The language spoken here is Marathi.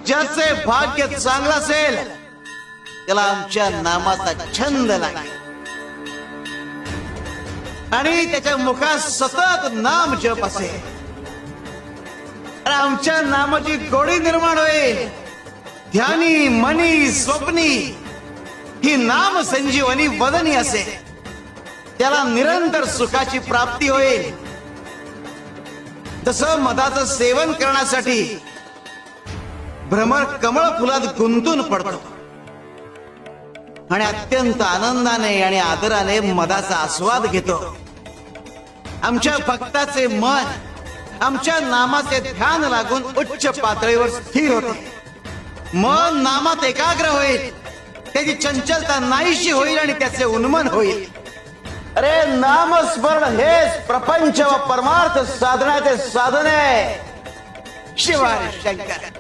ज्याचे भाग्य चांगलं असेल त्याला आमच्या नामाचा छंद लागेल आणि त्याच्या मुखात सतत नाम जप असेल आणि आमच्या नामाची गोडी निर्माण होईल. ध्यानी मनी स्वप्नी ही नाम संजीवनी वदनी असेल. त्याला निरंतर सुखाची प्राप्ती होईल. तसं मधाचं सेवन करण्यासाठी भ्रमर कमळ फुलात गुंतून पडतो आणि अत्यंत आनंदाने आणि आदराने मधाचा आस्वाद घेतो. आमच्या भक्ताचे मन आमच्या नामाचे ध्यान लागून उच्च पातळीवर स्थिर होते. मन नामात एकाग्र होईल. त्याची चंचलता नाहीशी होईल आणि त्याचे उन्मन होईल. अरे नामस्मरण हेच प्रपंच व परमार्थ साधण्याचे साधन आहे. शिवाय शंकर.